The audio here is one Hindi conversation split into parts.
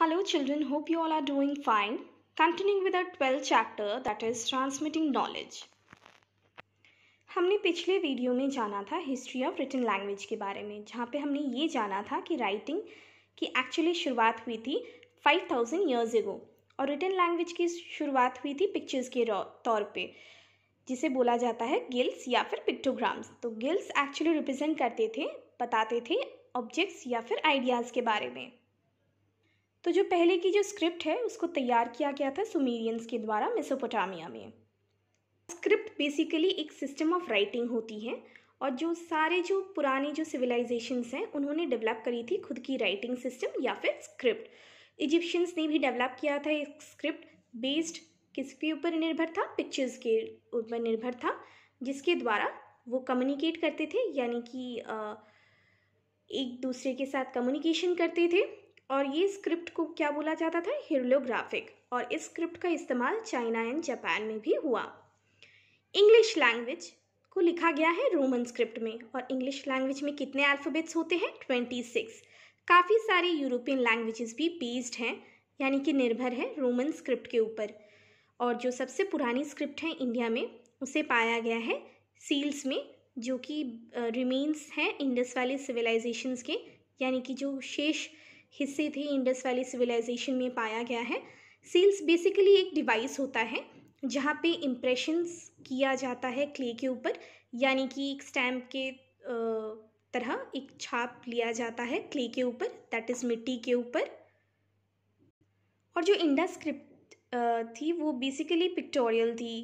Hello children, hope you all are doing fine. Continuing with our 12th chapter, that is transmitting knowledge. हमने पिछले वीडियो में जाना था हिस्ट्री ऑफ रिटन लैंग्वेज के बारे में, जहाँ पे हमने ये जाना था कि राइटिंग की एक्चुअली शुरुआत हुई थी 5000 ईयर्स एगो और रिटन लैंग्वेज की शुरुआत हुई थी पिक्चर्स के तौर पे, जिसे बोला जाता है गिल्स या फिर पिक्टोग्राम्स। तो गिल्स एक्चुअली रिप्रेजेंट करते थे, बताते थे ऑब्जेक्ट्स या फिर आइडियाज़ के बारे में। तो जो पहले की जो स्क्रिप्ट है उसको तैयार किया गया था सुमेरियंस के द्वारा मेसोपोटामिया में। स्क्रिप्ट बेसिकली एक सिस्टम ऑफ राइटिंग होती है और जो पुराने जो सिविलाइजेशंस हैं उन्होंने डेवलप करी थी खुद की राइटिंग सिस्टम या फिर स्क्रिप्ट। इजिप्शियंस ने भी डेवलप किया था एक स्क्रिप्ट बेस्ड किसके ऊपर निर्भर था, पिक्चर्स के ऊपर निर्भर था, जिसके द्वारा वो कम्युनिकेट करते थे, यानी कि एक दूसरे के साथ कम्युनिकेशन करते थे। और ये स्क्रिप्ट को क्या बोला जाता था, हिरोग्लिफिक। और इस स्क्रिप्ट का इस्तेमाल चाइना एंड जापान में भी हुआ। इंग्लिश लैंग्वेज को लिखा गया है रोमन स्क्रिप्ट में, और इंग्लिश लैंग्वेज में कितने अल्फ़ाबेट्स होते हैं, 26। काफ़ी सारी यूरोपियन लैंग्वेजेस भी बेस्ड हैं, यानी कि निर्भर है रोमन स्क्रिप्ट के ऊपर। और जो सबसे पुरानी स्क्रिप्ट है इंडिया में, उसे पाया गया है सील्स में, जो कि रिमेन्स हैं इंडस वैली सिविलाइजेशंस के, यानी कि जो शेष हिस्से थे इंडस वैली सिविलाइजेशन में पाया गया है। सील्स बेसिकली एक डिवाइस होता है जहाँ पे इम्प्रेशंस किया जाता है क्ले के ऊपर, यानी कि एक स्टैम्प के तरह एक छाप लिया जाता है क्ले के ऊपर, दैट इज़ मिट्टी के ऊपर। और जो इंडस स्क्रिप्ट थी वो बेसिकली पिक्टोरियल थी,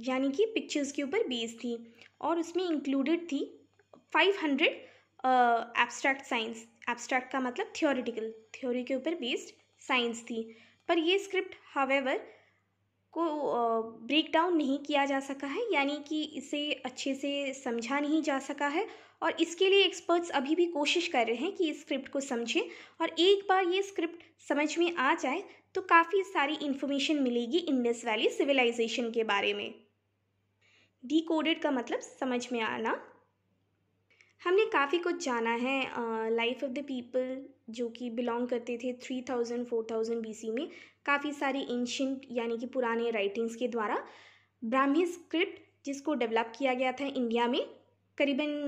यानी कि पिक्चर्स के ऊपर बेस्ड थी, और उसमें इंक्लूडेड थी 500 एब्स्ट्रैक्ट साइंस। एब्स्ट्रैक्ट का मतलब थियोरिटिकल, थ्योरी के ऊपर बेस्ड साइंस थी। पर ये स्क्रिप्ट हावेवर को ब्रेक डाउन नहीं किया जा सका है, यानी कि इसे अच्छे से समझा नहीं जा सका है, और इसके लिए एक्सपर्ट्स अभी भी कोशिश कर रहे हैं कि इस स्क्रिप्ट को समझें। और एक बार ये स्क्रिप्ट समझ में आ जाए तो काफ़ी सारी इन्फॉर्मेशन मिलेगी इंडस वैली सिविलाइजेशन के बारे में। डिकोडेड का मतलब समझ में आना। हमने काफ़ी कुछ जाना है लाइफ ऑफ द पीपल जो कि बिलोंग करते थे 3000-4000 BC में, काफ़ी सारी एंशिएंट यानी कि पुराने राइटिंग्स के द्वारा। ब्राह्मी स्क्रिप्ट जिसको डेवलप किया गया था इंडिया में करीबन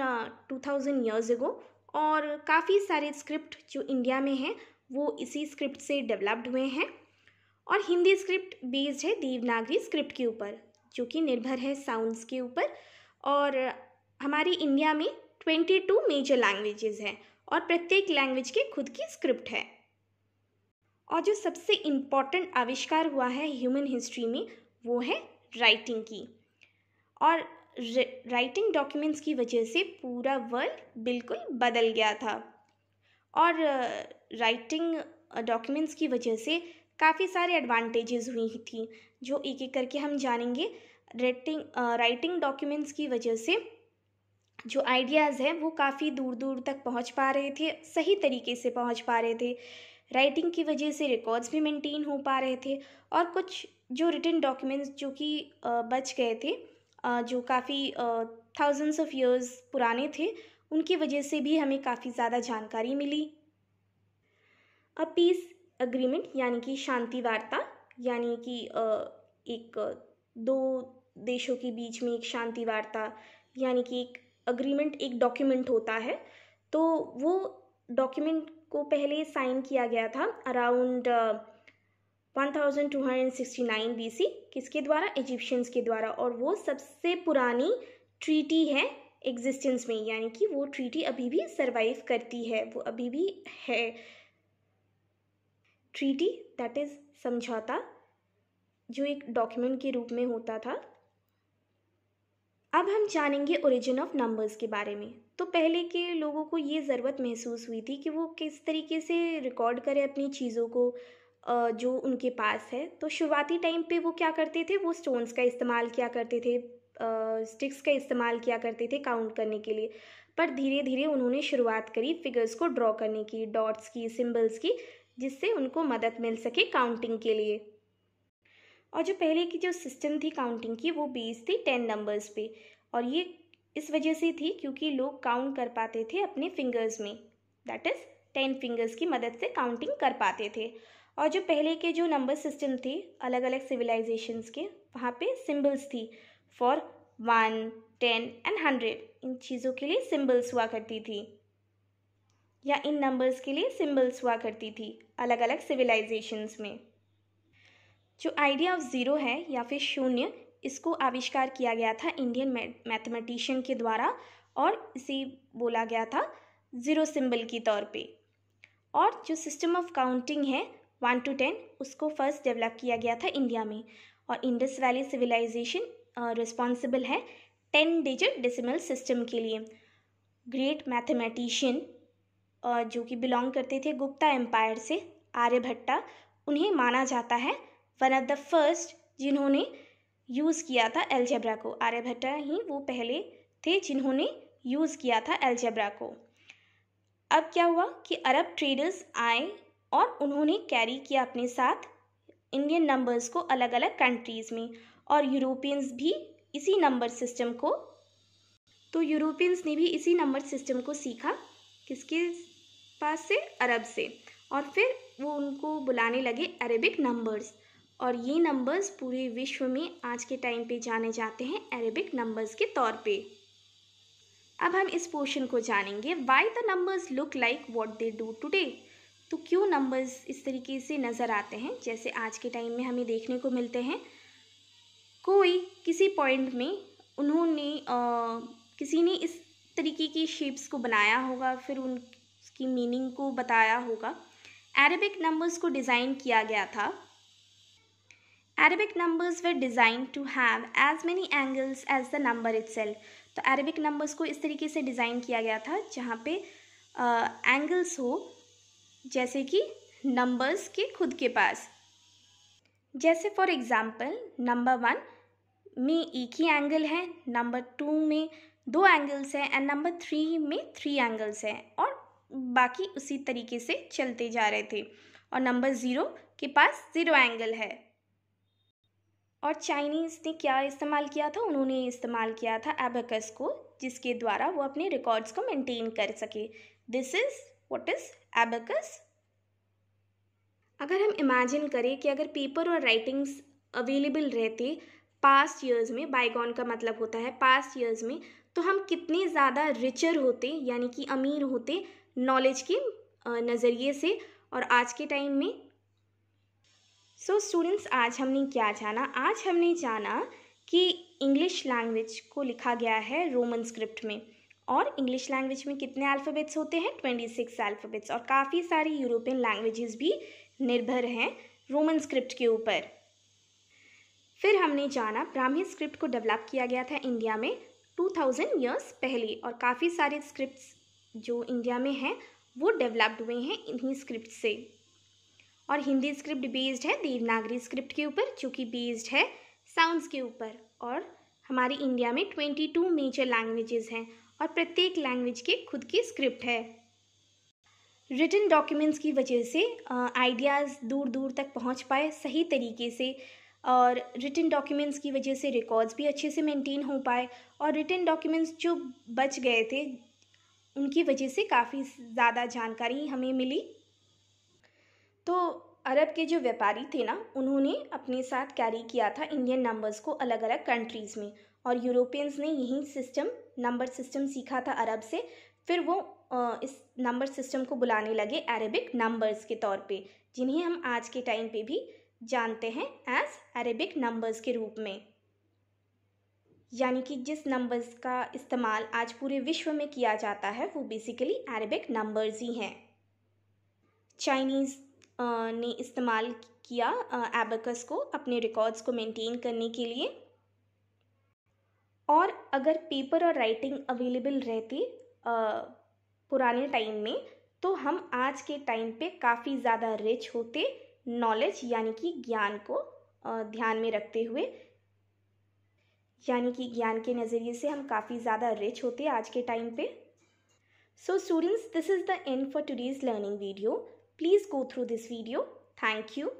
2000 ईयर्स एगो, और काफ़ी सारे स्क्रिप्ट जो इंडिया में हैं वो इसी स्क्रिप्ट से डेवलप्ड हुए हैं। और हिंदी स्क्रिप्ट बेस्ड है देवनागरी स्क्रिप्ट के ऊपर, जो कि निर्भर है साउंड्स के ऊपर। और हमारी इंडिया में 22 मेजर लैंग्वेजेस हैं और प्रत्येक लैंग्वेज की खुद की स्क्रिप्ट है। और जो सबसे इम्पॉर्टेंट आविष्कार हुआ है ह्यूमन हिस्ट्री में वो है राइटिंग की। और राइटिंग डॉक्यूमेंट्स की वजह से पूरा वर्ल्ड बिल्कुल बदल गया था। और राइटिंग डॉक्यूमेंट्स की वजह से काफ़ी सारे एडवांटेजेस हुई थी, जो एक एक करके हम जानेंगे। राइटिंग डॉक्यूमेंट्स की वजह से जो आइडियाज़ हैं वो काफ़ी दूर दूर तक पहुंच पा रहे थे, सही तरीके से पहुंच पा रहे थे। राइटिंग की वजह से रिकॉर्ड्स भी मेंटेन हो पा रहे थे, और कुछ जो रिटन डॉक्यूमेंट्स जो कि बच गए थे, जो काफ़ी थाउजेंड्स ऑफ ईयर्स पुराने थे, उनकी वजह से भी हमें काफ़ी ज़्यादा जानकारी मिली। पीस एग्रीमेंट यानी कि शांति वार्ता, यानी कि एक दो देशों के बीच में एक शांति वार्ता, यानी कि एक अग्रीमेंट, एक डॉक्यूमेंट होता है। तो वो डॉक्यूमेंट को पहले साइन किया गया था अराउंड 1269 BC, किसके द्वारा, इजिप्शियंस के द्वारा। और वो सबसे पुरानी ट्रीटी है एग्जिस्टेंस में, यानी कि वो ट्रीटी अभी भी सरवाइव करती है, वो अभी भी है। ट्रीटी दैट इज़ समझौता, जो एक डॉक्यूमेंट के रूप में होता था। अब हम जानेंगे ओरिजिन ऑफ नंबर्स के बारे में। तो पहले के लोगों को ये ज़रूरत महसूस हुई थी कि वो किस तरीके से रिकॉर्ड करें अपनी चीज़ों को जो उनके पास है। तो शुरुआती टाइम पे वो क्या करते थे, वो स्टोन्स का इस्तेमाल किया करते थे, स्टिक्स का इस्तेमाल किया करते थे काउंट करने के लिए। पर धीरे धीरे उन्होंने शुरुआत करी फिगर्स को ड्रॉ करने की, डॉट्स की, सिम्बल्स की, जिससे उनको मदद मिल सके काउंटिंग के लिए। और जो पहले की जो सिस्टम थी काउंटिंग की, वो बेस्ड थी 10 नंबर्स पे, और ये इस वजह से थी क्योंकि लोग काउंट कर पाते थे अपने फिंगर्स में, दैट इज़ 10 फिंगर्स की मदद से काउंटिंग कर पाते थे। और जो पहले के जो नंबर सिस्टम थे अलग अलग सिविलाइजेशंस के, वहाँ पे सिंबल्स थी फॉर 1, 10 एंड 100। इन चीज़ों के लिए सिंबल्स हुआ करती थी, या इन नंबर्स के लिए सिंबल्स हुआ करती थी अलग अलग सिविलाइजेशंस में। जो आइडिया ऑफ ज़ीरो है या फिर शून्य, इसको आविष्कार किया गया था इंडियन मैथमेटिशियन के द्वारा, और इसे बोला गया था ज़ीरो सिंबल की तौर पे। और जो सिस्टम ऑफ काउंटिंग है 1 to 10, उसको फर्स्ट डेवलप किया गया था इंडिया में। और इंडस वैली सिविलाइजेशन रिस्पॉन्सिबल है 10 डिजिट डेसिमल सिस्टम के लिए। ग्रेट मैथमेटिशियन जो कि बिलोंग करते थे गुप्ता एम्पायर से, आर्यभट्टा, उन्हें माना जाता है वन ऑफ द फर्स्ट जिन्होंने यूज़ किया था एलजेब्रा को। आर्यभट्टा ही वो पहले थे जिन्होंने यूज़ किया था एलजेब्रा को। अब क्या हुआ कि अरब ट्रेडर्स आए और उन्होंने कैरी किया अपने साथ इंडियन नंबर्स को अलग अलग कंट्रीज़ में, और यूरोपियंस भी इसी नंबर सिस्टम को, तो यूरोपियंस ने भी इसी नंबर सिस्टम को सीखा, किसके पास से? अरब से। और फिर वो उनको बुलाने लगे अरेबिक नंबर्स, और ये नंबर्स पूरे विश्व में आज के टाइम पे जाने जाते हैं अरेबिक नंबर्स के तौर पे। अब हम इस पोर्शन को जानेंगे, why the numbers look like what they do today. तो क्यों नंबर्स इस तरीके से नज़र आते हैं जैसे आज के टाइम में हमें देखने को मिलते हैं। कोई किसी पॉइंट में उन्होंने किसी ने इस तरीके की शेप्स को बनाया होगा, फिर उसकी मीनिंग को बताया होगा। अरेबिक नंबर्स को डिज़ाइन किया गया था। Arabic numbers were design to have as many angles as the number itself. तो अरेबिक नंबर्स को इस तरीके से डिज़ाइन किया गया था जहाँ पे एंगल्स हो जैसे कि नंबर्स के खुद के पास। जैसे फॉर एग्ज़ाम्पल नंबर 1 में एक ही एंगल है, नंबर 2 में 2 एंगल्स हैं, एंड नंबर 3 में 3 एंगल्स हैं, और बाकी उसी तरीके से चलते जा रहे थे। और नंबर 0 के पास 0 एंगल है। और चाइनीज़ ने क्या इस्तेमाल किया था? उन्होंने इस्तेमाल किया था एबेकस को, जिसके द्वारा वो अपने रिकॉर्ड्स को मेंटेन कर सके। This is what is abacus. अगर हम इमेजिन करें कि अगर पेपर और राइटिंग्स अवेलेबल रहते पास्ट ईयर्स में, बाईगॉन का मतलब होता है पास्ट ईयर्स में, तो हम कितने ज़्यादा रिचर होते, यानी कि अमीर होते नॉलेज के नज़रिए से, और आज के टाइम में। सो स्टूडेंट्स, आज हमने क्या जाना? आज हमने जाना कि इंग्लिश लैंग्वेज को लिखा गया है रोमन स्क्रिप्ट में, और इंग्लिश लैंग्वेज में कितने अल्फ़ाबेट्स होते हैं? 26 अल्फ़ाबेट्स। और काफ़ी सारी यूरोपियन लैंग्वेजेस भी निर्भर हैं रोमन स्क्रिप्ट के ऊपर। फिर हमने जाना ब्राह्मी स्क्रिप्ट को डेवलप किया गया था इंडिया में 2000 ईयर्स पहले, और काफ़ी सारे स्क्रिप्ट्स जो इंडिया में हैं वो डेवलप्ड हुए हैं इन्हीं स्क्रिप्ट से। और हिंदी स्क्रिप्ट बेस्ड है देवनागरी स्क्रिप्ट के ऊपर, जो कि बेस्ड है साउंड्स के ऊपर। और हमारी इंडिया में 22 मेजर लैंग्वेजेस हैं, और प्रत्येक लैंग्वेज के खुद की स्क्रिप्ट है। रिटन डॉक्यूमेंट्स की वजह से आइडियाज़ दूर दूर तक पहुंच पाए सही तरीके से, और रिटन डॉक्यूमेंट्स की वजह से रिकॉर्ड्स भी अच्छे से मेंटेन हो पाए, और रिटन डॉक्यूमेंट्स जो बच गए थे उनकी वजह से काफ़ी ज़्यादा जानकारी हमें मिली। तो अरब के जो व्यापारी थे ना, उन्होंने अपने साथ कैरी किया था इंडियन नंबर्स को अलग अलग कंट्रीज़ में, और यूरोपियंस ने यही सिस्टम, नंबर सिस्टम सीखा था अरब से। फिर वो इस नंबर सिस्टम को बुलाने लगे अरेबिक नंबर्स के तौर पे, जिन्हें हम आज के टाइम पे भी जानते हैं एज अरेबिक नंबर्स के रूप में। यानी कि जिस नंबर्स का इस्तेमाल आज पूरे विश्व में किया जाता है वो बेसिकली अरेबिक नंबर्स ही हैं। चाइनीज़ ने इस्तेमाल किया एबेकस को अपने रिकॉर्ड्स को मेंटेन करने के लिए। और अगर पेपर और राइटिंग अवेलेबल रहती पुराने टाइम में, तो हम आज के टाइम पे काफ़ी ज़्यादा रिच होते नॉलेज, यानी कि ज्ञान को ध्यान में रखते हुए, यानी कि ज्ञान के नज़रिए से हम काफ़ी ज़्यादा रिच होते आज के टाइम पे। So students, this is the end for today's learning video. Please go through this video. Thank you.